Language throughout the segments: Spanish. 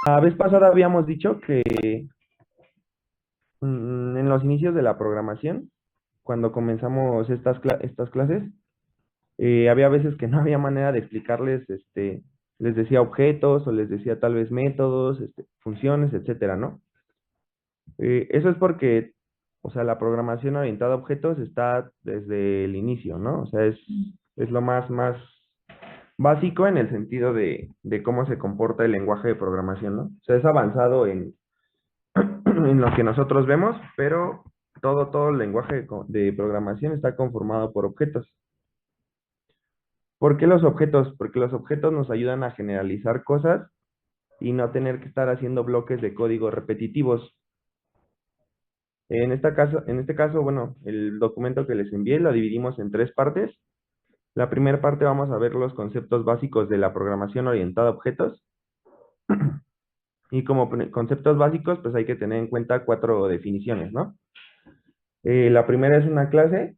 La vez pasada habíamos dicho que en los inicios de la programación, cuando comenzamos estas clases, había veces que no había manera de explicarles, les decía objetos o les decía tal vez métodos, funciones, etcétera, ¿no? Eso es porque, o sea, la programación orientada a objetos está desde el inicio, ¿no? O sea, es lo más básico en el sentido de cómo se comporta el lenguaje de programación, ¿no? O sea, es avanzado en lo que nosotros vemos, pero todo el lenguaje de programación está conformado por objetos. ¿Por qué los objetos? Porque los objetos nos ayudan a generalizar cosas y no tener que estar haciendo bloques de código repetitivos. En este caso, bueno, el documento que les envié lo dividimos en tres partes. La primera parte vamos a ver los conceptos básicos de la programación orientada a objetos. Y como conceptos básicos, pues hay que tener en cuenta cuatro definiciones, ¿no? La primera es una clase,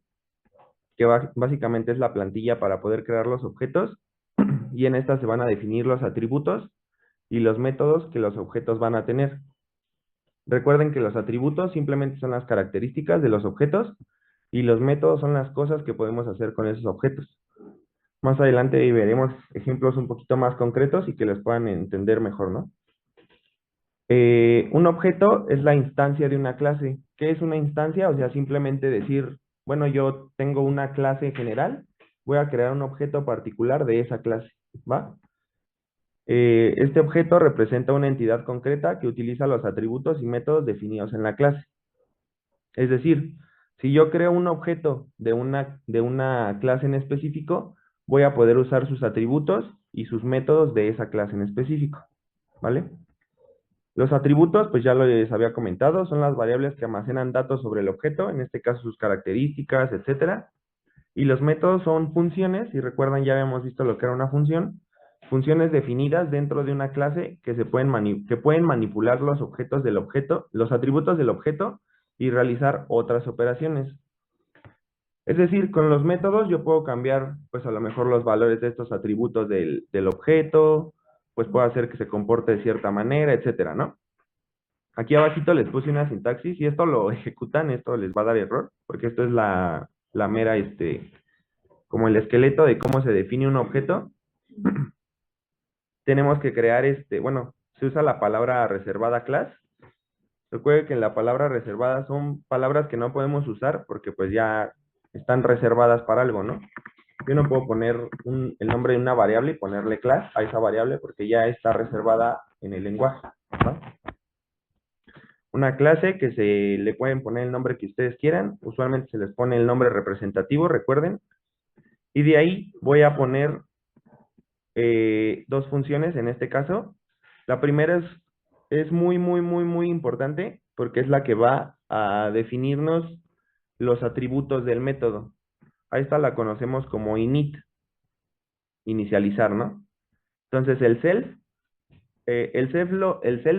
que básicamente es la plantilla para poder crear los objetos, y en esta se van a definir los atributos y los métodos que los objetos van a tener. Recuerden que los atributos simplemente son las características de los objetos y los métodos son las cosas que podemos hacer con esos objetos. Más adelante veremos ejemplos un poquito más concretos y que les puedan entender mejor, ¿no? Un objeto es la instancia de una clase. ¿Qué es una instancia? O sea, simplemente decir, bueno, yo tengo una clase general, voy a crear un objeto particular de esa clase, ¿va? Este objeto representa una entidad concreta que utiliza los atributos y métodos definidos en la clase. Es decir, si yo creo un objeto de una clase en específico, voy a poder usar sus atributos y sus métodos de esa clase en específico, ¿vale? Los atributos, pues ya les había comentado, son las variables que almacenan datos sobre el objeto, en este caso sus características, etcétera. Y los métodos son funciones, si recuerdan ya habíamos visto lo que era una función, funciones definidas dentro de una clase que que pueden manipular los objetos del objeto, los atributos del objeto y realizar otras operaciones. Es decir, con los métodos yo puedo cambiar, pues a lo mejor los valores de estos atributos del objeto, pues puedo hacer que se comporte de cierta manera, etcétera, ¿no? Aquí abajito les puse una sintaxis y esto lo ejecutan, esto les va a dar error, porque esto es la mera, como el esqueleto de cómo se define un objeto. Tenemos que crear, bueno, se usa la palabra reservada class. Recuerde que en la palabra reservada son palabras que no podemos usar porque pues ya están reservadas para algo, ¿no? Yo no puedo poner el nombre de una variable y ponerle class a esa variable porque ya está reservada en el lenguaje, ¿no? Una clase que se le pueden poner el nombre que ustedes quieran. Usualmente se les pone el nombre representativo, recuerden. Y de ahí voy a poner dos funciones en este caso. La primera es muy importante porque es la que va a definirnos los atributos del método. A esta la conocemos como init, inicializar, ¿no? Entonces el self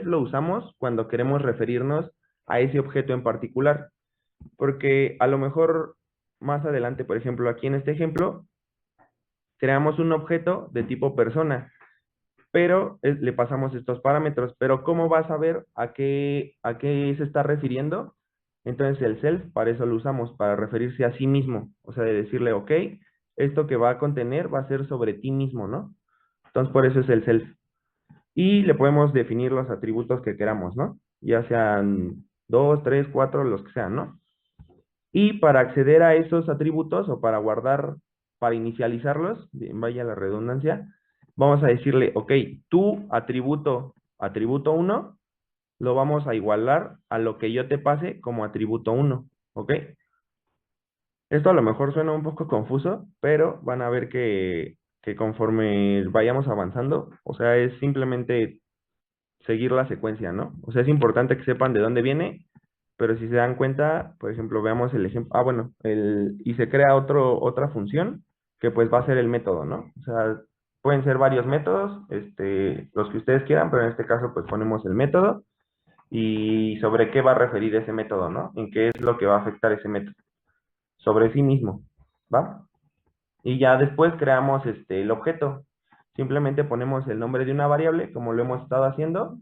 lo usamos cuando queremos referirnos a ese objeto en particular. Porque a lo mejor más adelante, por ejemplo, aquí en este ejemplo, creamos un objeto de tipo persona, pero le pasamos estos parámetros. Pero ¿cómo vas a ver a qué se está refiriendo? Entonces el self, para eso lo usamos, para referirse a sí mismo. O sea, de decirle, ok, esto que va a contener va a ser sobre ti mismo, ¿no? Entonces por eso es el self. Y le podemos definir los atributos que queramos, ¿no? Ya sean dos, tres, cuatro, los que sean, ¿no? Y para acceder a esos atributos o para guardar, para inicializarlos, vaya la redundancia, vamos a decirle, ok, tu atributo uno lo vamos a igualar a lo que yo te pase como atributo uno, ¿ok? Esto a lo mejor suena un poco confuso, pero van a ver que conforme vayamos avanzando, o sea, es simplemente seguir la secuencia, ¿no? O sea, es importante que sepan de dónde viene, pero si se dan cuenta, por ejemplo, veamos el ejemplo, bueno, y se crea otra función que pues va a ser el método, ¿no? O sea, pueden ser varios métodos, los que ustedes quieran, pero en este caso pues ponemos el método y sobre qué va a referir ese método, ¿no? En qué es lo que va a afectar ese método, sobre sí mismo, ¿va? Y ya después creamos el objeto. Simplemente ponemos el nombre de una variable, como lo hemos estado haciendo,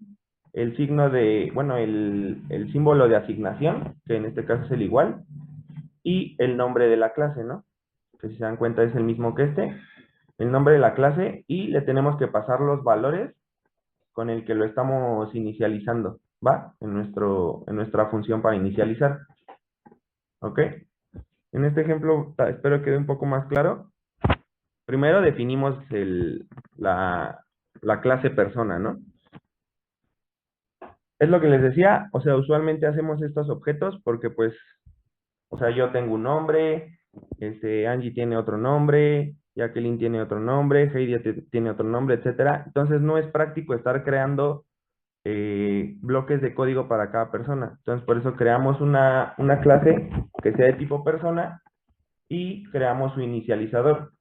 el signo de, bueno, el símbolo de asignación, que en este caso es el igual, y el nombre de la clase, ¿no? Que si se dan cuenta es el mismo que este, el nombre de la clase, y le tenemos que pasar los valores con el que lo estamos inicializando, ¿va? En nuestra función para inicializar, ¿ok? En este ejemplo, espero que quede un poco más claro. Primero definimos la clase persona, ¿no? Es lo que les decía, o sea, usualmente hacemos estos objetos porque pues, o sea, yo tengo un nombre, Angie tiene otro nombre, Jacqueline tiene otro nombre, Heidi tiene otro nombre, etcétera. Entonces no es práctico estar creando bloques de código para cada persona. Entonces por eso creamos una clase que sea de tipo persona y creamos su inicializador.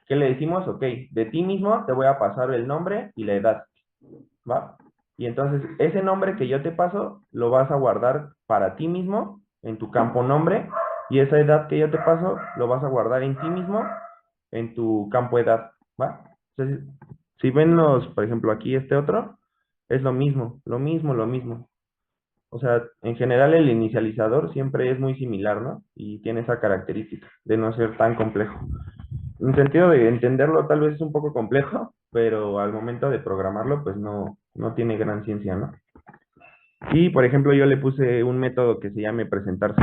¿Qué le decimos? Ok, de ti mismo te voy a pasar el nombre y la edad, ¿va? Y entonces ese nombre que yo te paso lo vas a guardar para ti mismo en tu campo nombre y esa edad que yo te paso lo vas a guardar en ti mismo en tu campo edad, ¿va? Entonces, si ven por ejemplo, aquí este otro, es lo mismo, lo mismo, lo mismo. O sea, en general el inicializador siempre es muy similar, ¿no? Y tiene esa característica de no ser tan complejo. En sentido de entenderlo tal vez es un poco complejo, pero al momento de programarlo pues no tiene gran ciencia, ¿no? Y por ejemplo yo le puse un método que se llame presentarse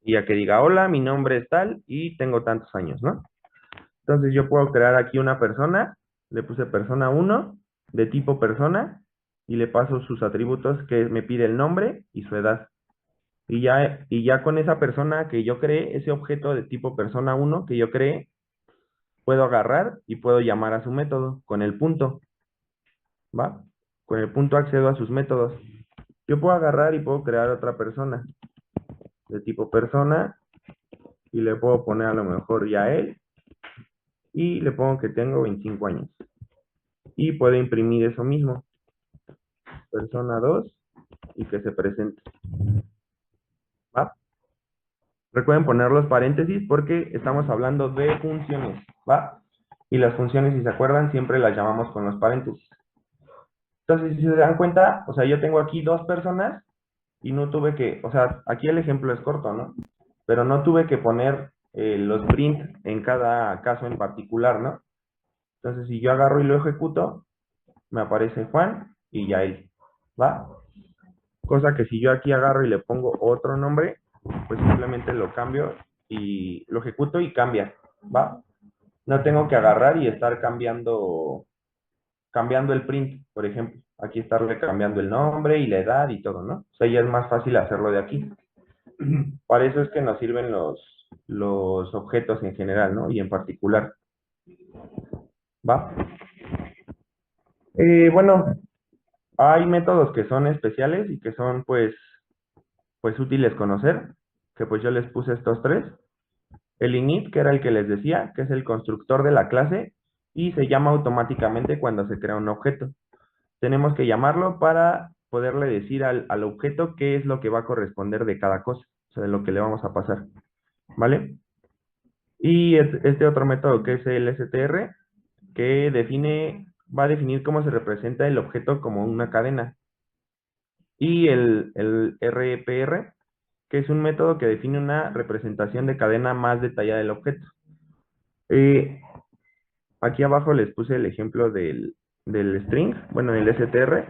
y a que diga, hola, mi nombre es tal y tengo tantos años, ¿no? Entonces yo puedo crear aquí una persona, le puse persona uno de tipo persona y le paso sus atributos que me pide el nombre y su edad. Y ya con esa persona que yo creé, ese objeto de tipo persona uno que yo creé, puedo agarrar y puedo llamar a su método con el punto, ¿va? Con el punto accedo a sus métodos. Yo puedo agarrar y puedo crear otra persona de tipo persona y le puedo poner a lo mejor ya él y le pongo que tengo 25 años. Y puedo imprimir eso mismo, persona 2 y que se presente, ¿va? Recuerden poner los paréntesis porque estamos hablando de funciones, ¿va? Y las funciones, si se acuerdan, siempre las llamamos con los paréntesis. Entonces, si se dan cuenta, o sea, yo tengo aquí dos personas y no tuve que, o sea, aquí el ejemplo es corto, ¿no? Pero no tuve que poner los print en cada caso en particular, ¿no? Entonces, si yo agarro y lo ejecuto, me aparece Juan y ya él, ¿va? Cosa que si yo aquí agarro y le pongo otro nombre, pues simplemente lo cambio y lo ejecuto y cambia, ¿va? No tengo que agarrar y estar cambiando el print, por ejemplo. Aquí estarle cambiando el nombre y la edad y todo, ¿no? O sea, ya es más fácil hacerlo de aquí. Para eso es que nos sirven los objetos en general, ¿no? Y en particular, ¿va? Bueno, hay métodos que son especiales y que son, pues útiles conocer, que pues yo les puse estos tres. El init, que era el que les decía, que es el constructor de la clase, y se llama automáticamente cuando se crea un objeto. Tenemos que llamarlo para poderle decir al objeto qué es lo que va a corresponder de cada cosa, o sea, de lo que le vamos a pasar, ¿vale? Y este otro método que es el str, que va a definir cómo se representa el objeto como una cadena. Y el RPR, que es un método que define una representación de cadena más detallada del objeto. Eh, Aquí abajo les puse el ejemplo del string, bueno, del str.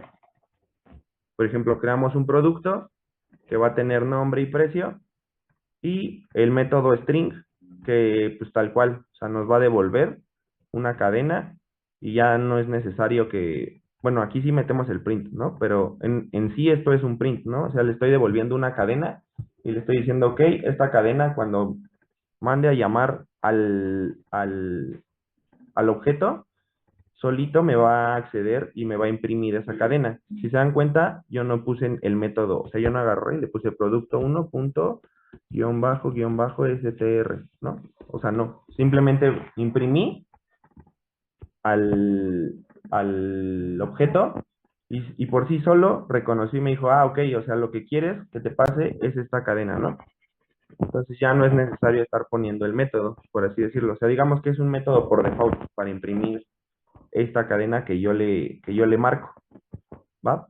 Por ejemplo, creamos un producto que va a tener nombre y precio y el método string, que pues tal cual, o sea, nos va a devolver una cadena y ya no es necesario bueno, aquí sí metemos el print, ¿no? Pero en sí esto es un print, ¿no? O sea, le estoy devolviendo una cadena y le estoy diciendo, ok, esta cadena cuando mande a llamar al objeto, solito me va a acceder y me va a imprimir esa cadena. Si se dan cuenta, yo no puse el método, o sea, yo no agarré y le puse producto 1 punto guión bajo str, ¿no? O sea, no, simplemente imprimí al, al objeto y por sí solo reconocí y me dijo, ah, ok, o sea, lo que quieres que te pase es esta cadena, ¿no? Entonces ya no es necesario estar poniendo el método, por así decirlo. O sea, digamos que es un método por default para imprimir esta cadena que yo le marco. ¿va?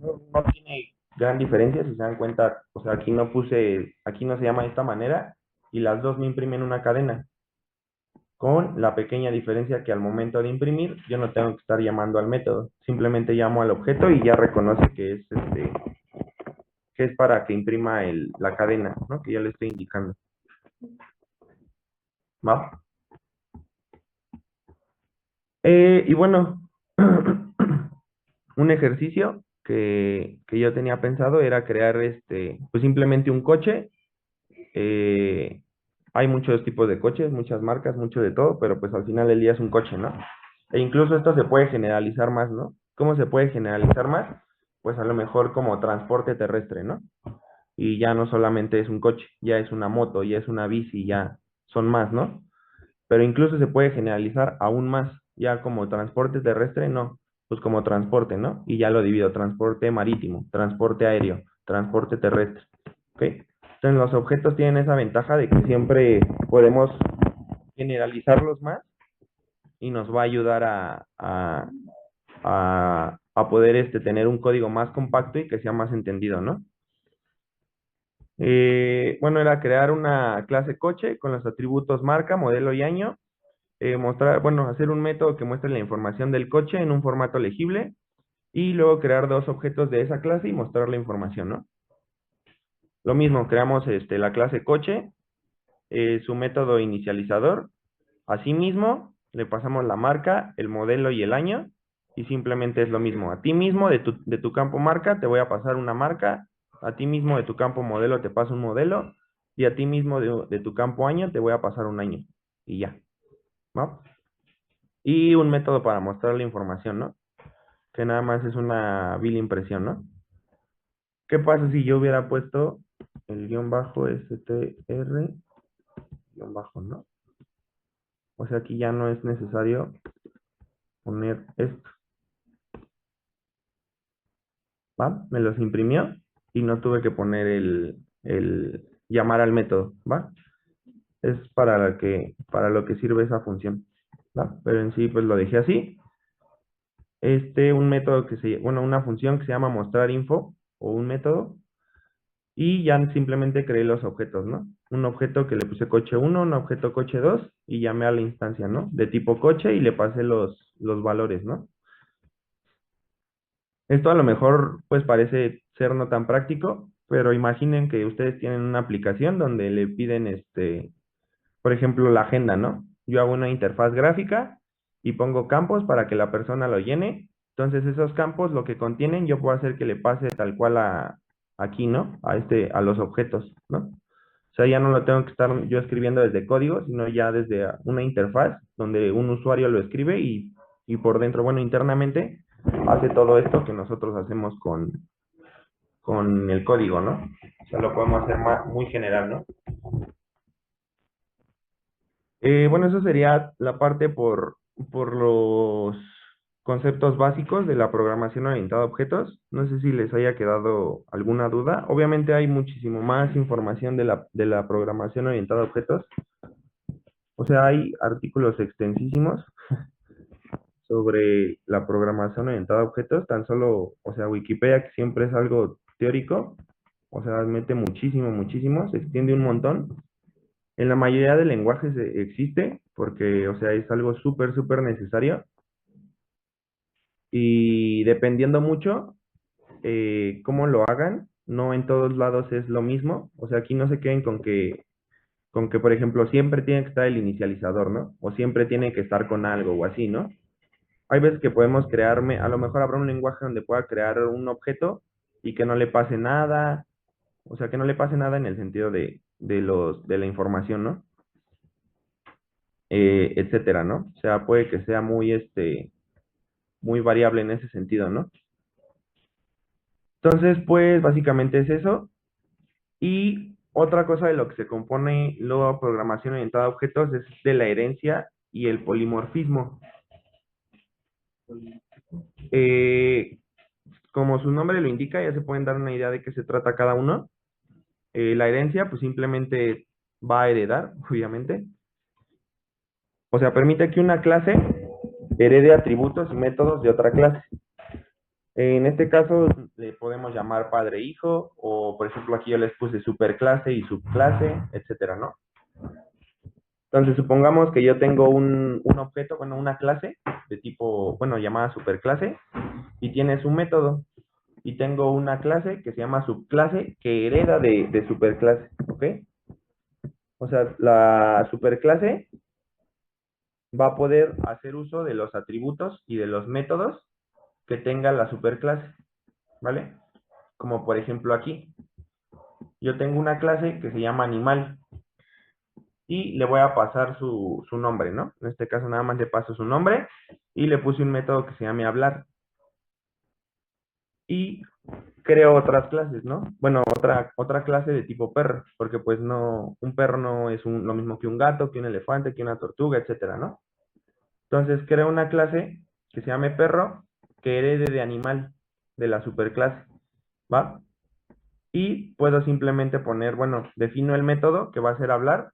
No tiene gran diferencia, si se dan cuenta, o sea, aquí no se llama de esta manera, y las dos me imprimen una cadena, con la pequeña diferencia que al momento de imprimir, yo no tengo que estar llamando al método, simplemente llamo al objeto y ya reconoce que es para que imprima la cadena, ¿no? Que ya le estoy indicando, ¿va? Y bueno, un ejercicio que yo tenía pensado era crear pues simplemente un coche. eh, Hay muchos tipos de coches, muchas marcas, mucho de todo, pero pues al final del día es un coche, ¿no? E incluso esto se puede generalizar más, ¿no? ¿Cómo se puede generalizar más? Pues a lo mejor como transporte terrestre, ¿no? Y ya no solamente es un coche, ya es una moto, ya es una bici, ya son más, ¿no? Pero incluso se puede generalizar aún más, ya como transporte terrestre, no, pues como transporte, ¿no? Y ya lo divido, transporte marítimo, transporte aéreo, transporte terrestre, ¿ok? Entonces los objetos tienen esa ventaja de que siempre podemos generalizarlos más y nos va a ayudar a poder tener un código más compacto y que sea más entendido, ¿no? Bueno, era crear una clase coche con los atributos marca, modelo y año, bueno, hacer un método que muestre la información del coche en un formato legible y luego crear dos objetos de esa clase y mostrar la información, ¿no? Lo mismo, creamos la clase coche, su método inicializador. Asimismo, le pasamos la marca, el modelo y el año y simplemente es lo mismo. A ti mismo de tu campo marca te voy a pasar una marca, a ti mismo de tu campo modelo te paso un modelo y a ti mismo de tu campo año te voy a pasar un año y ya, ¿no? Y un método para mostrar la información, ¿no? Que nada más es una vil impresión, ¿no? ¿Qué pasa si yo hubiera puesto el guión bajo str guión bajo, ¿no? O sea, aquí ya no es necesario poner esto, ¿va? Me los imprimió y no tuve que poner el llamar al método, ¿va? Es para lo que sirve esa función, ¿va? Pero en sí, pues lo dejé así. Un método bueno, una función que se llama mostrar info o un método y ya simplemente creé los objetos, ¿no? Un objeto que le puse coche uno, un objeto coche 2 y llamé a la instancia, ¿no? De tipo coche y le pasé los valores, ¿no? Esto a lo mejor pues parece ser no tan práctico, pero imaginen que ustedes tienen una aplicación donde le piden por ejemplo, la agenda, ¿no? Yo hago una interfaz gráfica y pongo campos para que la persona lo llene. Entonces, esos campos, lo que contienen, yo puedo hacer que le pase tal cual aquí, ¿no? A los objetos, ¿no? O sea, ya no lo tengo que estar yo escribiendo desde código, sino ya desde una interfaz donde un usuario lo escribe y por dentro, bueno, internamente, hace todo esto que nosotros hacemos con el código, ¿no? O sea, lo podemos hacer muy general, ¿no? Bueno, eso sería la parte por los conceptos básicos de la programación orientada a objetos. No sé si les haya quedado alguna duda. Obviamente hay muchísimo más información de la programación orientada a objetos. O sea, hay artículos extensísimos sobre la programación orientada a objetos. Tan solo, o sea, Wikipedia, que siempre es algo teórico, o sea, mete muchísimo, muchísimo, se extiende un montón. En la mayoría de lenguajes existe, porque, o sea, es algo súper, súper necesario. Y dependiendo mucho cómo lo hagan, no en todos lados es lo mismo. O sea, aquí no se queden con que, por ejemplo, siempre tiene que estar el inicializador, ¿no? O siempre tiene que estar con algo o así, ¿no? Hay veces que podemos crearme, a lo mejor habrá un lenguaje donde pueda crear un objeto y que no le pase nada, o sea, que no le pase nada en el sentido de la información, ¿no? Etcétera, ¿no? O sea, puede que sea muy variable en ese sentido, ¿no? Entonces, pues básicamente es eso. Y otra cosa de lo que se compone la programación orientada a objetos es de la herencia y el polimorfismo. Eh, Como su nombre lo indica, ya se pueden dar una idea de qué se trata cada uno. La herencia, pues simplemente va a heredar, obviamente. O sea, permite que una clase herede atributos y métodos de otra clase. En este caso le podemos llamar padre e hijo, o por ejemplo aquí yo les puse superclase y subclase, etcétera, ¿no? Entonces supongamos que yo tengo un objeto, bueno, una clase de tipo, bueno, llamada superclase, y tiene su método. Y tengo una clase que se llama subclase que hereda de superclase, ¿ok? O sea, la superclase va a poder hacer uso de los atributos y de los métodos que tenga la superclase, ¿vale? Como por ejemplo aquí, yo tengo una clase que se llama animal y le voy a pasar su nombre, ¿no? En este caso nada más le paso su nombre y le puse un método que se llame hablar. Y creo otras clases, ¿no? Bueno, otra clase de tipo perro, porque pues no, un perro no es lo mismo que un gato, que un elefante, que una tortuga, etcétera, ¿no? Entonces creo una clase que se llame perro, que herede de animal, de la superclase, ¿va? Y puedo simplemente poner, bueno, defino el método que va a ser hablar,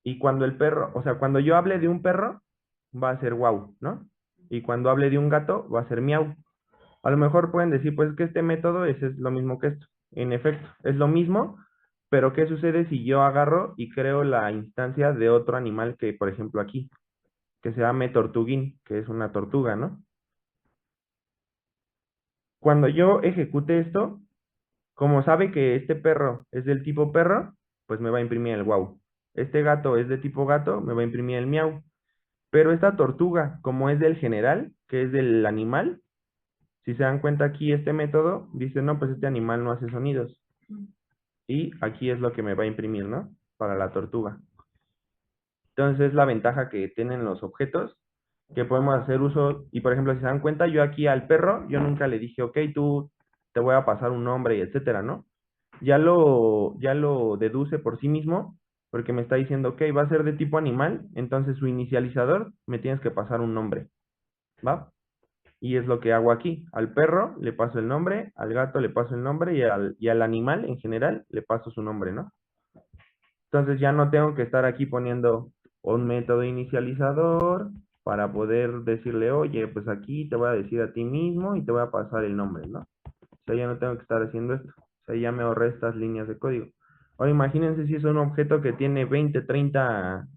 y cuando el perro, o sea, cuando yo hable de un perro, va a ser wow, ¿no? Y cuando hable de un gato, va a ser miau. A lo mejor pueden decir, pues que este método es lo mismo que esto. En efecto, es lo mismo, pero ¿qué sucede si yo agarro y creo la instancia de otro animal que, por ejemplo, aquí, que se llame tortuguín, que es una tortuga, ¿no? Cuando yo ejecute esto, como sabe que este perro es del tipo perro, pues me va a imprimir el wow. Este gato es de tipo gato, me va a imprimir el miau. Pero esta tortuga, como es del general, que es del animal, si se dan cuenta aquí, este método dice, no, pues este animal no hace sonidos. Y aquí es lo que me va a imprimir, ¿no? Para la tortuga. Entonces es la ventaja que tienen los objetos, que podemos hacer uso, y por ejemplo, si se dan cuenta, yo aquí al perro, yo nunca le dije, ok, tú te voy a pasar un nombre y etcétera, ¿no? Ya lo deduce por sí mismo, porque me está diciendo, ok, va a ser de tipo animal, entonces su inicializador me tienes que pasar un nombre, ¿va? Y es lo que hago aquí. Al perro le paso el nombre, al gato le paso el nombre y al animal en general le paso su nombre, ¿no? Entonces ya no tengo que estar aquí poniendo un método inicializador para poder decirle, oye, pues aquí te voy a decir a ti mismo y te voy a pasar el nombre, ¿no? O sea, ya no tengo que estar haciendo esto. O sea, ya me ahorré estas líneas de código. Ahora imagínense si es un objeto que tiene 20, 30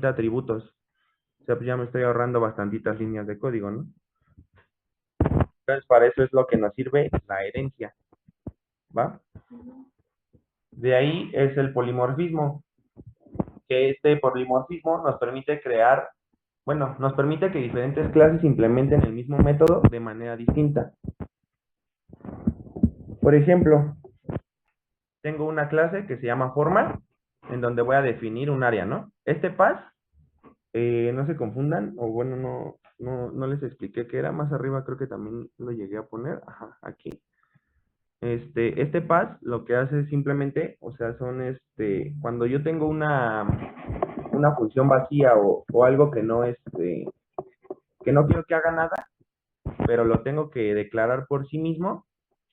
atributos. O sea, pues ya me estoy ahorrando bastantitas líneas de código, ¿no? Entonces, para eso es lo que nos sirve la herencia, ¿va? De ahí es el polimorfismo, que este polimorfismo nos permite crear, bueno, nos permite que diferentes clases implementen el mismo método de manera distinta. Por ejemplo, tengo una clase que se llama forma, en donde voy a definir un área, ¿no? Este path, no se confundan, o bueno, no les expliqué qué era, más arriba creo que también lo llegué a poner, ajá, aquí. Este path lo que hace es simplemente, o sea, cuando yo tengo una función vacía o algo que no quiero que haga nada, pero lo tengo que declarar por sí mismo,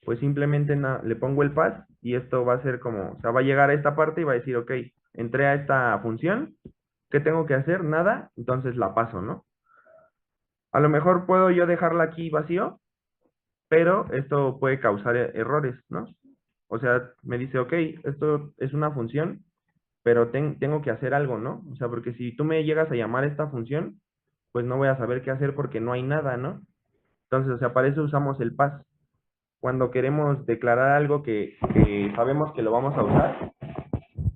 pues simplemente le pongo el path y esto va a ser como, o sea, va a llegar a esta parte y va a decir, ok, entré a esta función, ¿qué tengo que hacer? Nada, entonces la paso, ¿no? A lo mejor puedo yo dejarla aquí vacío, pero esto puede causar errores, ¿no? O sea, me dice, ok, esto es una función, pero tengo que hacer algo, ¿no? O sea, porque si tú me llegas a llamar esta función, pues no voy a saber qué hacer porque no hay nada, ¿no? Entonces, o sea, para eso usamos el pass. Cuando queremos declarar algo que sabemos que lo vamos a usar,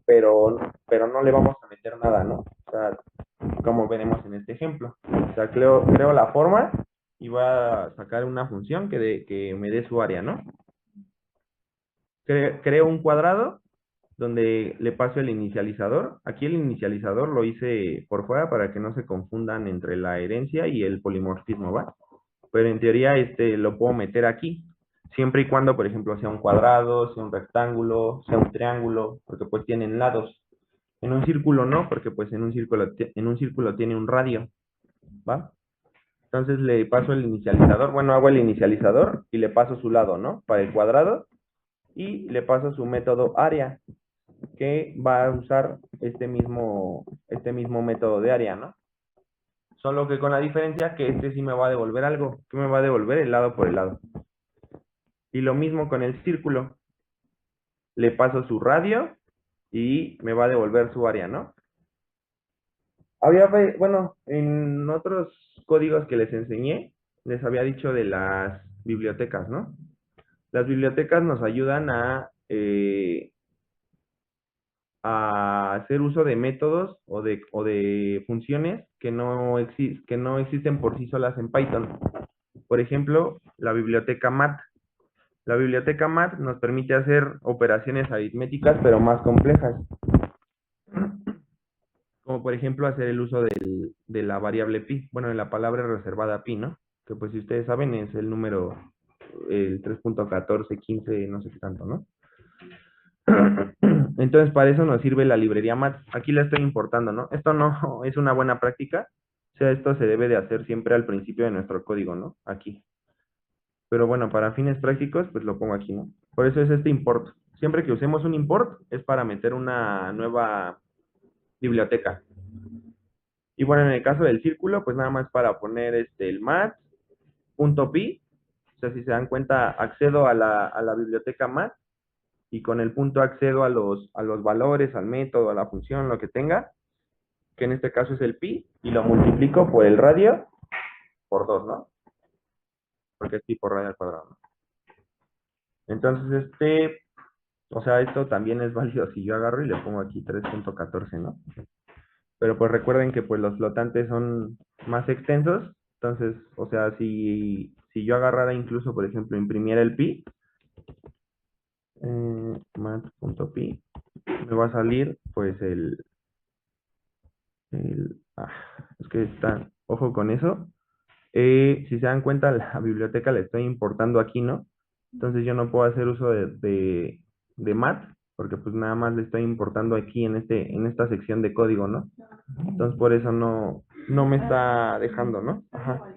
pero no le vamos a meter nada, ¿no? O sea, como veremos en este ejemplo. O sea, creo la forma y voy a sacar una función que me dé su área, ¿no? Creo un cuadrado donde le paso el inicializador. Aquí el inicializador lo hice por fuera para que no se confundan entre la herencia y el polimorfismo, ¿va? Pero en teoría lo puedo meter aquí, siempre y cuando, por ejemplo, sea un cuadrado, sea un rectángulo, sea un triángulo, porque pues tienen lados. En un círculo no, porque pues en un círculo tiene un radio, ¿va? Entonces le paso el inicializador, bueno, hago el inicializador y le paso su lado, ¿no? Para el cuadrado y le paso su método área, que va a usar este mismo método de área, ¿no? Solo que con la diferencia que este sí me va a devolver algo, que me va a devolver el lado por el lado. Y lo mismo con el círculo. Le paso su radio y me va a devolver su área, ¿no? Bueno, en otros códigos que les enseñé, les había dicho de las bibliotecas, ¿no? Las bibliotecas nos ayudan a hacer uso de métodos o de funciones que no existen por sí solas en Python. Por ejemplo, la biblioteca mat. La biblioteca mat nos permite hacer operaciones aritméticas, pero más complejas. Como por ejemplo hacer el uso de la variable pi, bueno, de la palabra reservada pi, ¿no? Que pues si ustedes saben es el número, el 3.1415, no sé qué tanto, ¿no? Entonces para eso nos sirve la librería mat. Aquí la estoy importando, ¿no? Esto no es una buena práctica, o sea, esto se debe de hacer siempre al principio de nuestro código, ¿no? Aquí. Pero bueno, para fines prácticos, pues lo pongo aquí, ¿no? Por eso es este import. Siempre que usemos un import es para meter una nueva biblioteca. Y bueno, en el caso del círculo, pues nada más para poner el mat.pi. O sea, si se dan cuenta, accedo a la biblioteca mat y con el punto accedo a los valores, al método, a la función, lo que tenga, que en este caso es el pi, y lo multiplico por el radio por 2, ¿no? Porque es pi por radio al cuadrado, ¿no? Entonces, o sea, esto también es válido si yo agarro y le pongo aquí 3.14, ¿no? Pero pues recuerden que pues los flotantes son más extensos, entonces, o sea, si yo agarrara incluso, por ejemplo, imprimiera el pi, mat.pi, me va a salir pues ah, es que está, ojo con eso. Si se dan cuenta, la biblioteca la estoy importando aquí, ¿no? Entonces yo no puedo hacer uso de mat, porque pues nada más le estoy importando aquí en esta sección de código, ¿no? Entonces por eso no me está dejando, ¿no? Ajá.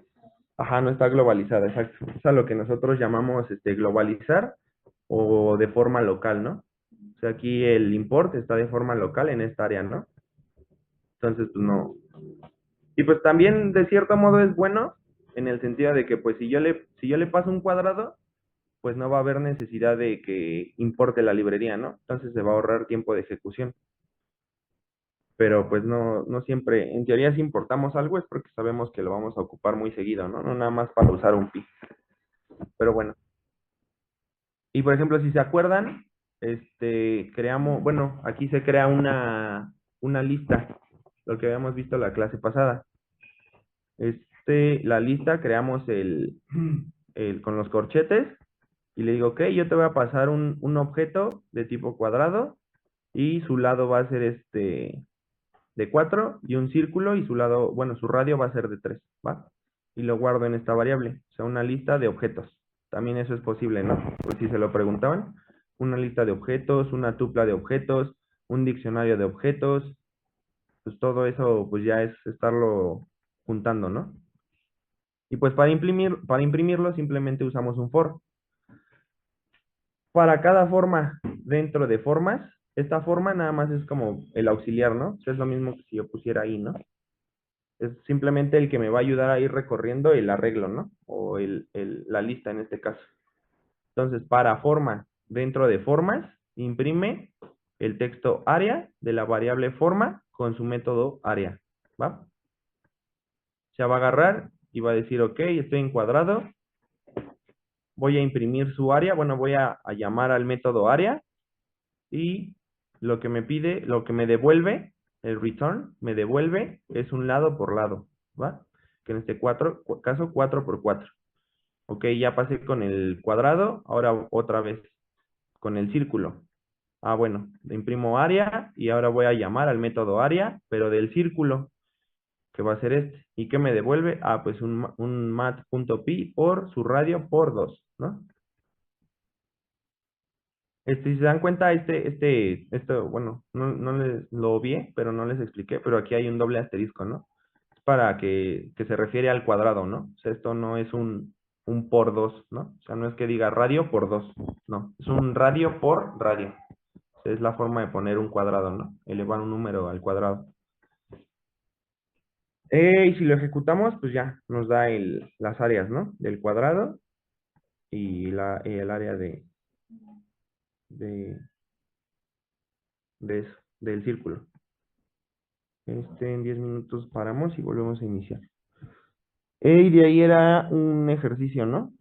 Ajá, no está globalizada, exacto. Es a lo que nosotros llamamos globalizar o de forma local, ¿no? O sea, aquí el import está de forma local en esta área, ¿no? Entonces, pues no. Y pues también de cierto modo es bueno en el sentido de que pues si yo le paso un cuadrado, pues no va a haber necesidad de que importe la librería, ¿no? Entonces se va a ahorrar tiempo de ejecución. Pero pues no siempre, en teoría si importamos algo es porque sabemos que lo vamos a ocupar muy seguido, ¿no? No nada más para usar un pi. Pero bueno. Y por ejemplo, si se acuerdan, creamos, bueno, aquí se crea una lista, lo que habíamos visto la clase pasada. La lista creamos con los corchetes y le digo, ok, yo te voy a pasar un objeto de tipo cuadrado y su lado va a ser de 4 y un círculo y su lado, bueno, su radio va a ser de 3, ¿va? Y lo guardo en esta variable, o sea, una lista de objetos. También eso es posible, ¿no? Por si se lo preguntaban, una lista de objetos, una tupla de objetos, un diccionario de objetos, pues todo eso pues ya es estarlo juntando, ¿no? Y pues para imprimirlo simplemente usamos un for. Para cada forma dentro de formas, esta forma nada más es como el auxiliar, ¿no? O sea, es lo mismo que si yo pusiera ahí, ¿no? Es simplemente el que me va a ayudar a ir recorriendo el arreglo, ¿no? O la lista en este caso. Entonces, para forma, dentro de formas, imprime el texto área de la variable forma con su método área, ¿va? Se va a agarrar y va a decir, ok, estoy encuadrado, voy a imprimir su área, bueno, voy a llamar al método área y lo que me pide, lo que me devuelve, el return, me devuelve es un lado por lado, ¿va? Que en este caso 4 por 4. Ok, ya pasé con el cuadrado, ahora otra vez con el círculo. Ah, bueno, le imprimo área y ahora voy a llamar al método área, pero del círculo, que va a ser este. ¿Y qué me devuelve? Ah, pues un mat.pi por su radio por 2, ¿no? Si se dan cuenta, esto, bueno, no les lo vi, pero no les expliqué, pero aquí hay un doble asterisco, ¿no? Es para que se refiere al cuadrado, ¿no? O sea, esto no es un por 2, ¿no? O sea, no es que diga radio por 2, no, es un radio por radio. O sea, es la forma de poner un cuadrado, ¿no? Elevar un número al cuadrado. Y si lo ejecutamos, pues ya nos da las áreas, ¿no? Del cuadrado y el área de, de eso, del círculo. En 10 minutos paramos y volvemos a iniciar. Y de ahí era un ejercicio, ¿no?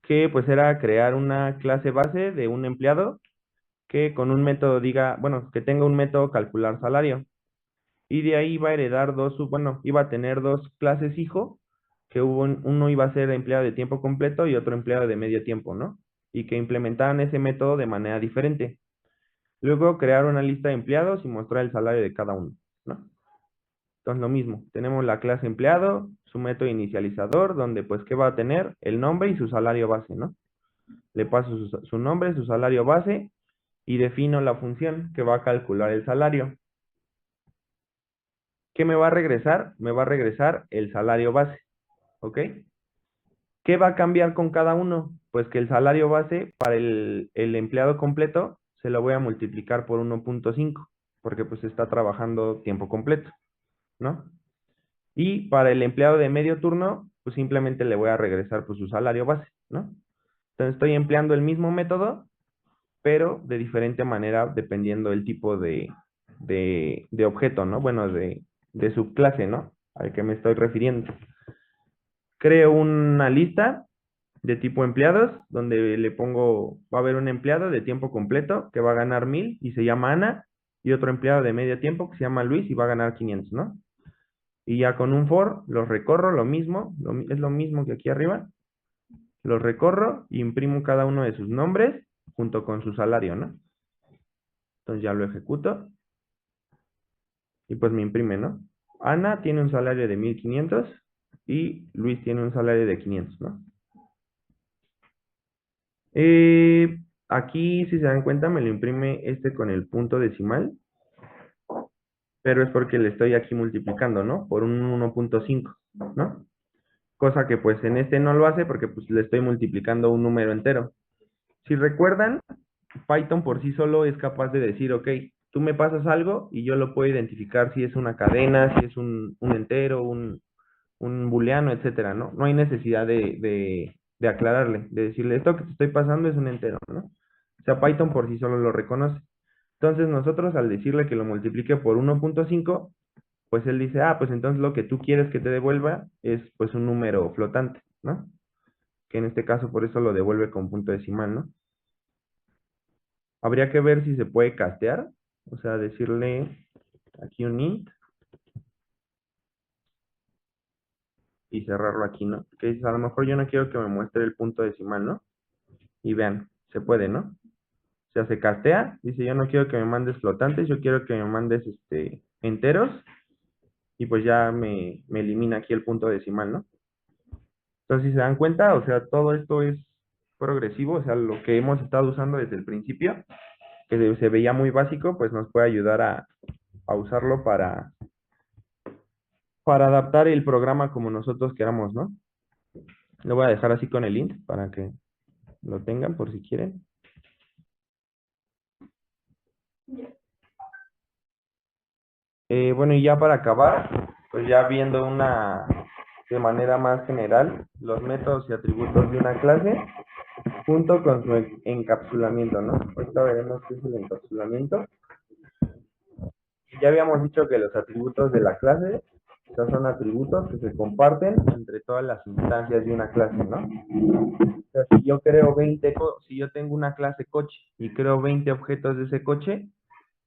Que pues era crear una clase base de un empleado que con un método diga, bueno, que tenga un método calcular salario. Y de ahí iba a heredar bueno, iba a tener dos clases hijo, que uno iba a ser empleado de tiempo completo y otro empleado de medio tiempo, ¿no? Y que implementaran ese método de manera diferente. Luego crear una lista de empleados y mostrar el salario de cada uno, ¿no? Entonces lo mismo, tenemos la clase empleado, su método inicializador, donde pues, ¿qué va a tener? El nombre y su salario base, ¿no? Le paso su nombre, su salario base y defino la función que va a calcular el salario. ¿Qué me va a regresar? Me va a regresar el salario base, ¿ok? ¿Qué va a cambiar con cada uno? Pues que el salario base para el empleado completo se lo voy a multiplicar por 1.5, porque pues está trabajando tiempo completo, ¿no? Y para el empleado de medio turno, pues simplemente le voy a regresar pues su salario base, ¿no? Entonces estoy empleando el mismo método, pero de diferente manera dependiendo del tipo de objeto, ¿no? Bueno, de subclase, ¿no? Al que me estoy refiriendo. Creo una lista de tipo empleados, donde le pongo, va a haber un empleado de tiempo completo que va a ganar 1000 y se llama Ana, y otro empleado de medio tiempo que se llama Luis y va a ganar 500, ¿no? Y ya con un for los recorro, lo mismo, es lo mismo que aquí arriba, los recorro y imprimo cada uno de sus nombres junto con su salario, ¿no? Entonces ya lo ejecuto y pues me imprime, ¿no? Ana tiene un salario de 1500 y Luis tiene un salario de 500, ¿no? Aquí, si se dan cuenta, me lo imprime con el punto decimal, pero es porque le estoy aquí multiplicando, ¿no? Por un 1.5, ¿no? Cosa que pues en este no lo hace porque pues le estoy multiplicando un número entero. Si recuerdan, Python por sí solo es capaz de decir, ok, tú me pasas algo y yo lo puedo identificar si es una cadena, si es un entero, un booleano, etcétera, ¿no? No hay necesidad de aclararle, de decirle, esto que te estoy pasando es un entero, ¿no? O sea, Python por sí solo lo reconoce. Entonces nosotros al decirle que lo multiplique por 1.5, pues él dice, ah, pues entonces lo que tú quieres que te devuelva es pues un número flotante, ¿no? Que en este caso por eso lo devuelve con punto decimal, ¿no? Habría que ver si se puede castear, o sea, decirle aquí un int y cerrarlo aquí, ¿no? Que dices, a lo mejor yo no quiero que me muestre el punto decimal, ¿no? Y vean, se puede, ¿no? O sea, se castea, dice, yo no quiero que me mandes flotantes, yo quiero que me mandes enteros, y pues ya me elimina aquí el punto decimal, ¿no? Entonces, si se dan cuenta, o sea, todo esto es progresivo, o sea, lo que hemos estado usando desde el principio, que se veía muy básico, pues nos puede ayudar a usarlo para adaptar el programa como nosotros queramos, ¿no? Lo voy a dejar así con el int para que lo tengan por si quieren. Bueno, y ya para acabar, pues ya viendo de manera más general los métodos y atributos de una clase junto con su encapsulamiento, ¿no? Ahorita veremos qué es el encapsulamiento. Ya habíamos dicho que los atributos de la clase, o sea, son atributos que se comparten entre todas las instancias de una clase, ¿no? O sea, si yo tengo una clase coche y creo 20 objetos de ese coche,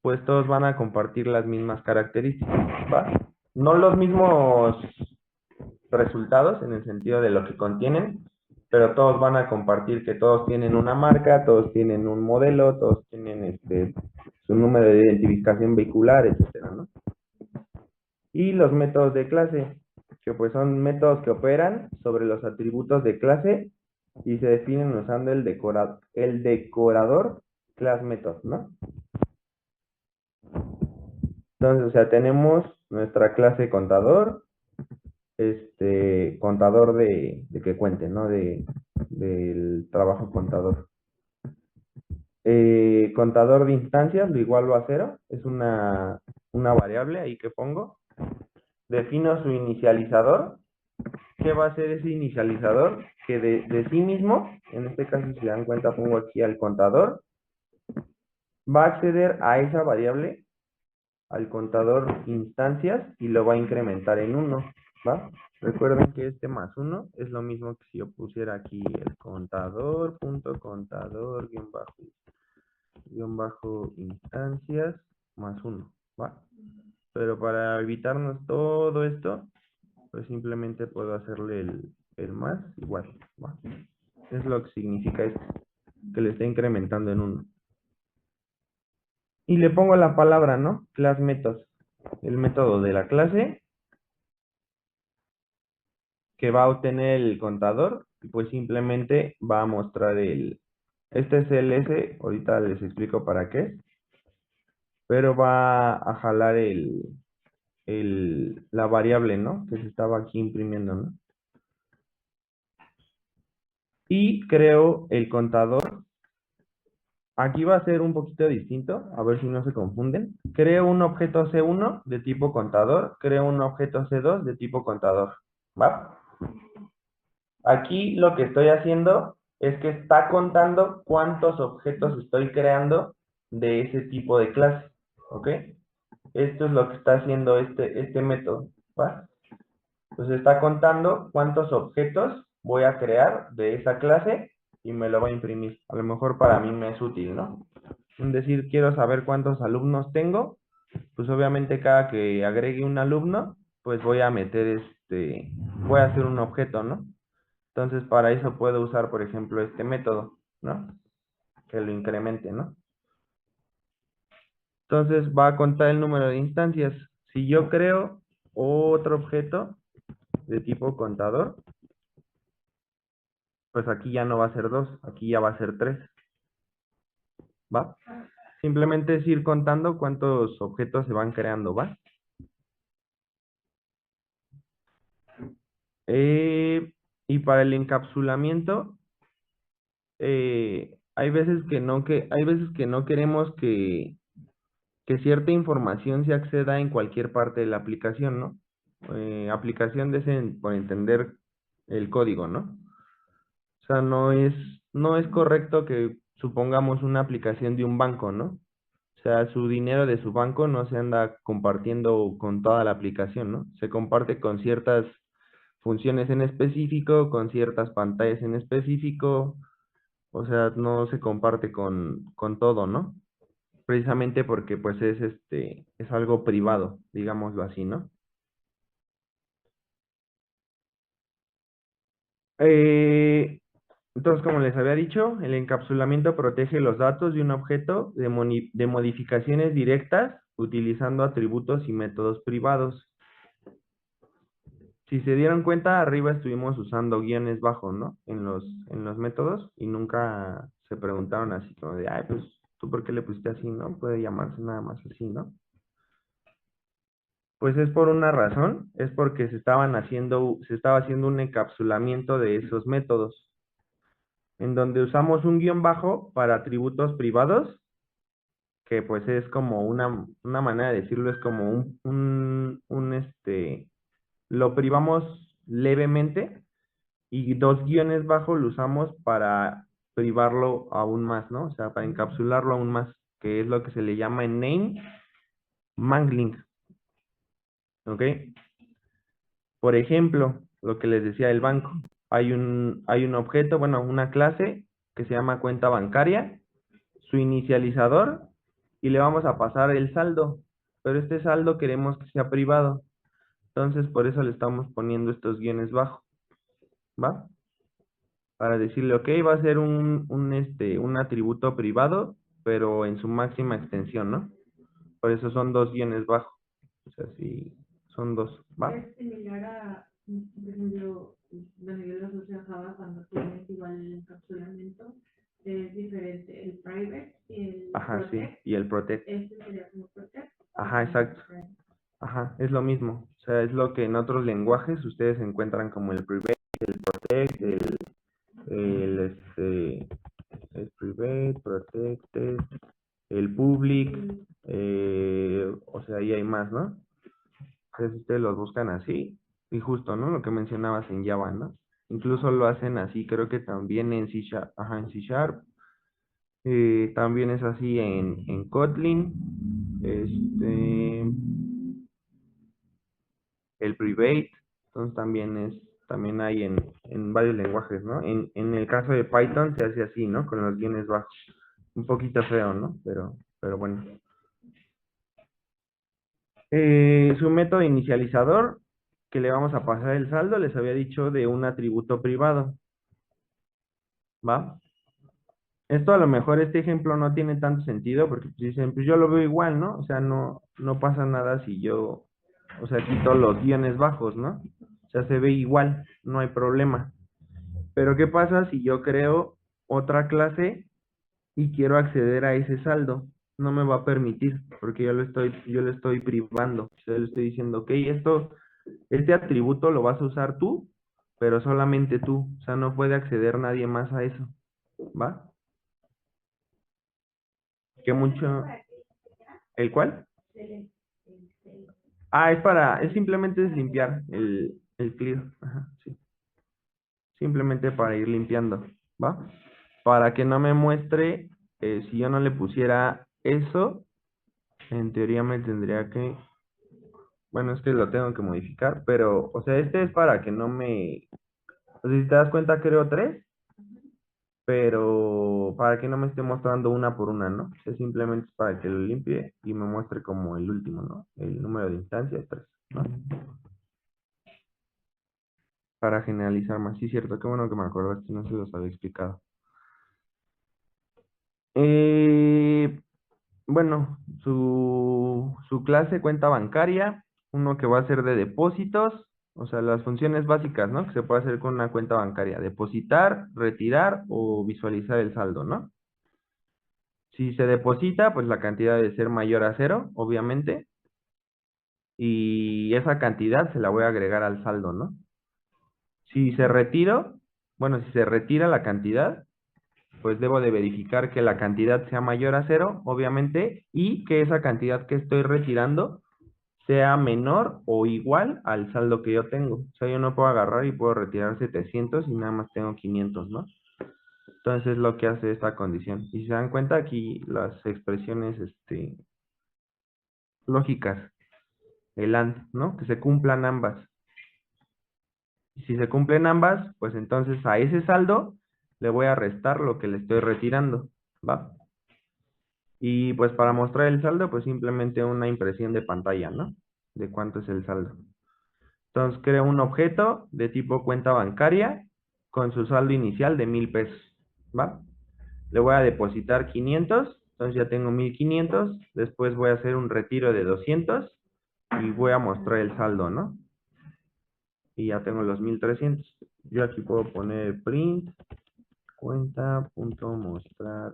pues todos van a compartir las mismas características, ¿va? No los mismos resultados en el sentido de lo que contienen, pero todos van a compartir que todos tienen una marca, todos tienen un modelo, todos tienen su número de identificación vehicular, etcétera, ¿no? Y los métodos de clase, que pues son métodos que operan sobre los atributos de clase y se definen usando el decorador class method, ¿no? Entonces, o sea, tenemos nuestra clase contador, contador de que cuente, ¿no? Del trabajo contador. Contador de instancias, lo igualo a cero, es una variable ahí que pongo. defino su inicializador. ¿Qué va a hacer ese inicializador? Que de sí mismo, en este caso si se dan cuenta pongo aquí al contador, va a acceder a esa variable, al contador instancias, y lo va a incrementar en 1, ¿va? Recuerden que este más 1 es lo mismo que si yo pusiera aquí el contador, punto contador, guión bajo instancias, más 1, ¿va? Pero para evitarnos todo esto, pues simplemente puedo hacerle el más igual, ¿va? Es lo que significa esto, que le está incrementando en 1. Y le pongo la palabra, ¿no? Class methods. El método de la clase que va a obtener el contador, y pues simplemente va a mostrar este es el S, ahorita les explico para qué, pero va a jalar la variable, ¿no? Que se estaba aquí imprimiendo, ¿no? Y creo el contador. Aquí va a ser un poquito distinto, a ver si no se confunden. Creo un objeto C1 de tipo contador, creo un objeto C2 de tipo contador, ¿va? Aquí lo que estoy haciendo es que está contando cuántos objetos estoy creando de ese tipo de clase, ¿ok? Esto es lo que está haciendo este método, ¿va? Pues está contando cuántos objetos voy a crear de esa clase y me lo va a imprimir. A lo mejor para mí me es útil, ¿no? Es decir, quiero saber cuántos alumnos tengo, pues obviamente cada que agregue un alumno, pues voy a meter voy a hacer un objeto, ¿no? Entonces para eso puedo usar, por ejemplo, este método, ¿no? Que lo incremente, ¿no? Entonces va a contar el número de instancias. Si yo creo otro objeto de tipo contador, pues aquí ya no va a ser 2, aquí ya va a ser 3, ¿va? Simplemente es ir contando cuántos objetos se van creando, ¿va? Y para el encapsulamiento, hay veces que no queremos que cierta información se acceda en cualquier parte de la aplicación, ¿no? Aplicación por entender el código, ¿no? O sea, no es correcto que supongamos una aplicación de un banco, ¿no? O sea, su dinero de su banco no se anda compartiendo con toda la aplicación, ¿no? Se comparte con ciertas funciones en específico, con ciertas pantallas en específico, o sea, no se comparte con todo, ¿no? Precisamente porque pues es algo privado, digámoslo así, ¿no? Eh, entonces, como les había dicho, el encapsulamiento protege los datos de un objeto de modificaciones directas utilizando atributos y métodos privados. Si se dieron cuenta, arriba estuvimos usando guiones bajos, ¿no? En los métodos y nunca se preguntaron así como de, ay, pues, ¿tú por qué le pusiste así, no? Puede llamarse nada más así, ¿no? Pues es por una razón, es porque se estaba haciendo un encapsulamiento de esos métodos, en donde usamos un guión bajo para atributos privados, que pues es como una manera de decirlo, es como lo privamos levemente, y dos guiones bajos lo usamos para privarlo aún más, ¿no? O sea, para encapsularlo aún más, que es lo que se le llama en name mangling, ¿ok? Por ejemplo, lo que les decía del banco. Hay un objeto, bueno, una clase que se llama cuenta bancaria, su inicializador, y le vamos a pasar el saldo. Pero este saldo queremos que sea privado. Entonces, por eso le estamos poniendo estos guiones bajos, ¿va? Para decirle, ok, va a ser un atributo privado, pero en su máxima extensión, ¿no? Por eso son dos guiones bajos. O sea, sí, son dos, ¿va? Es similar a, por ejemplo, bueno, yo los uso en Java cuando tienes igual el encapsulamiento, es diferente el private y el Ajá, sí, protect. y el protect. Este sería como protect. Ajá, exacto. Ajá, es lo mismo. O sea, es lo que en otros lenguajes ustedes encuentran como el private, el protect, el, este, el private, protected, el public, o sea, ahí hay más, ¿no? Entonces ustedes los buscan así, y justo, ¿no? Lo que mencionabas en Java, ¿no? Incluso lo hacen así, creo que también en C Sharp, ajá, en C Sharp, también es así en Kotlin, este, el private, entonces también hay en varios lenguajes, ¿no? En el caso de Python se hace así, ¿no? Con los guiones bajos. Un poquito feo, ¿no? Pero bueno. Su método inicializador, que le vamos a pasar el saldo, les había dicho de un atributo privado, ¿va? Esto a lo mejor este ejemplo no tiene tanto sentido porque pues, dicen, pues yo lo veo igual, ¿no? O sea, no pasa nada si yo, o sea, quito los guiones bajos, ¿no? O sea, se ve igual, no hay problema. Pero ¿qué pasa si yo creo otra clase y quiero acceder a ese saldo? No me va a permitir porque yo lo estoy privando. O sea, le estoy diciendo, ok, este atributo lo vas a usar tú, pero solamente tú. O sea, no puede acceder nadie más a eso, ¿va? Que mucho... ¿El cuál? Ah, es simplemente es limpiar el clear. Ajá, sí. Simplemente para ir limpiando, ¿va? Para que no me muestre, si yo no le pusiera eso, en teoría me tendría que, bueno, es que lo tengo que modificar, pero, o sea, este es para que no me, o sea, si te das cuenta, creo tres, pero para que no me esté mostrando una por una, ¿no? O sea, simplemente es para que lo limpie y me muestre como el último, ¿no? El número de instancias, tres, ¿no? Para generalizar más. Sí, cierto, qué bueno que me acordaste, no se los había explicado. Eh, bueno, su clase cuenta bancaria, uno que va a ser de depósitos, o sea, las funciones básicas, ¿no? Que se puede hacer con una cuenta bancaria, depositar, retirar o visualizar el saldo, ¿no? Si se deposita, pues la cantidad debe ser mayor a cero, obviamente, y esa cantidad se la voy a agregar al saldo, ¿no? Si se retiro, bueno, si se retira la cantidad, pues debo de verificar que la cantidad sea mayor a cero, obviamente, y que esa cantidad que estoy retirando sea menor o igual al saldo que yo tengo. O sea, yo no puedo agarrar y puedo retirar 700 y nada más tengo 500, ¿no? Entonces es lo que hace esta condición. Y si se dan cuenta aquí las expresiones lógicas, el AND, ¿no? Que se cumplan ambas. Y si se cumplen ambas, pues entonces a ese saldo le voy a restar lo que le estoy retirando, ¿va? Y pues para mostrar el saldo, pues simplemente una impresión de pantalla, ¿no? De cuánto es el saldo. Entonces creo un objeto de tipo cuenta bancaria con su saldo inicial de 1000 pesos, ¿va? Le voy a depositar 500, entonces ya tengo 1500, después voy a hacer un retiro de 200 y voy a mostrar el saldo, ¿no? Y ya tengo los 1300. Yo aquí puedo poner print cuenta.mostrar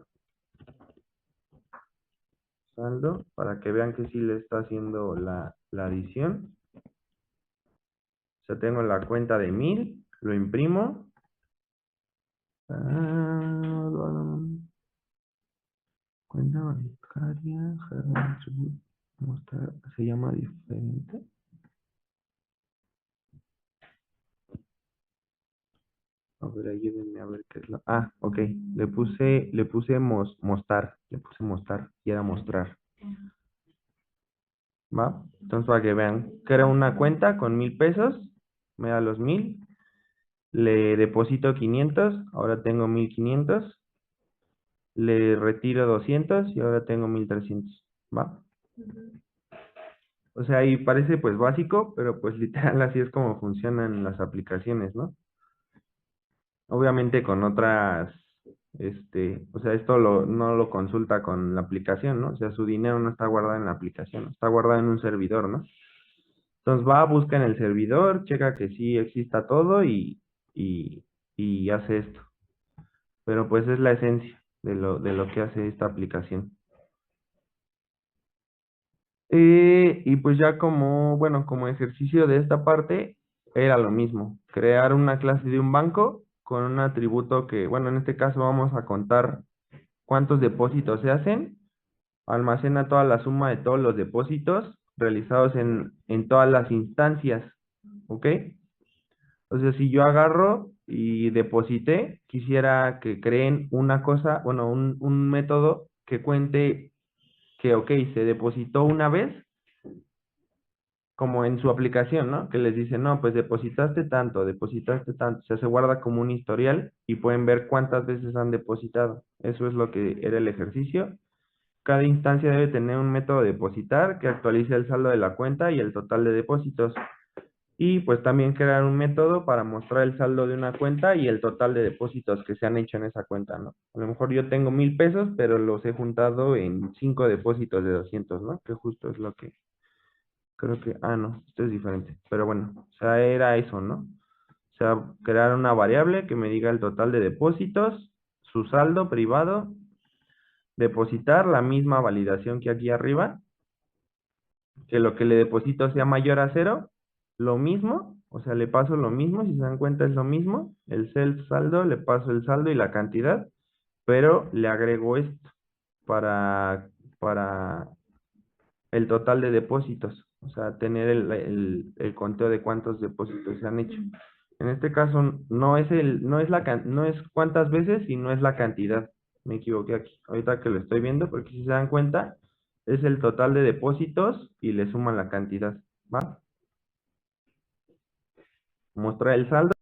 saldo para que vean que sí le está haciendo la adición. Ya tengo la cuenta de 1000, lo imprimo. Cuenta bancaria, mostrar, se llama diferente. A ver, ayúdenme a ver qué es lo. Ah, ok. Le puse mostrar y era mostrar. ¿Va? Entonces para que vean, creo una cuenta con 1000 pesos, me da los 1000, le deposito 500, ahora tengo 1500, le retiro 200 y ahora tengo 1300. ¿Va? O sea, ahí parece pues básico, pero pues literal así es como funcionan las aplicaciones, ¿no? Obviamente con otras, o sea, no lo consulta con la aplicación, ¿no? O sea, su dinero no está guardado en la aplicación, está guardado en un servidor, ¿no? Entonces va, busca en el servidor, checa que sí exista todo y, y hace esto. Pero pues es la esencia de lo que hace esta aplicación. Y pues ya como, bueno, como ejercicio de esta parte, era lo mismo, crear una clase de un banco con un atributo que, bueno, en este caso vamos a contar cuántos depósitos se hacen, almacena toda la suma de todos los depósitos realizados en todas las instancias, ¿ok? O sea, si yo agarro y deposité, quisiera que creen una cosa, bueno, un método que cuente que, ok, se depositó una vez, como en su aplicación, ¿no? Que les dice, no, pues depositaste tanto. O sea, se guarda como un historial y pueden ver cuántas veces han depositado. Eso es lo que era el ejercicio. Cada instancia debe tener un método de depositar que actualice el saldo de la cuenta y el total de depósitos. Y pues también crear un método para mostrar el saldo de una cuenta y el total de depósitos que se han hecho en esa cuenta, ¿no? A lo mejor yo tengo 1000 pesos, pero los he juntado en 5 depósitos de 200, ¿no? Que justo es lo que creo que, no, esto es diferente. Pero bueno, o sea, era eso, ¿no? O sea, crear una variable que me diga el total de depósitos, su saldo privado, depositar la misma validación que aquí arriba, que lo que le deposito sea mayor a cero, lo mismo, o sea, le paso lo mismo, si se dan cuenta es lo mismo, el self saldo, le paso el saldo y la cantidad, pero le agrego esto para el total de depósitos, o sea, tener el conteo de cuántos depósitos se han hecho. En este caso no es cuántas veces, sino es la cantidad. Me equivoqué aquí. Ahorita que lo estoy viendo, porque si se dan cuenta, es el total de depósitos y le suman la cantidad, ¿va? Mostrar el saldo.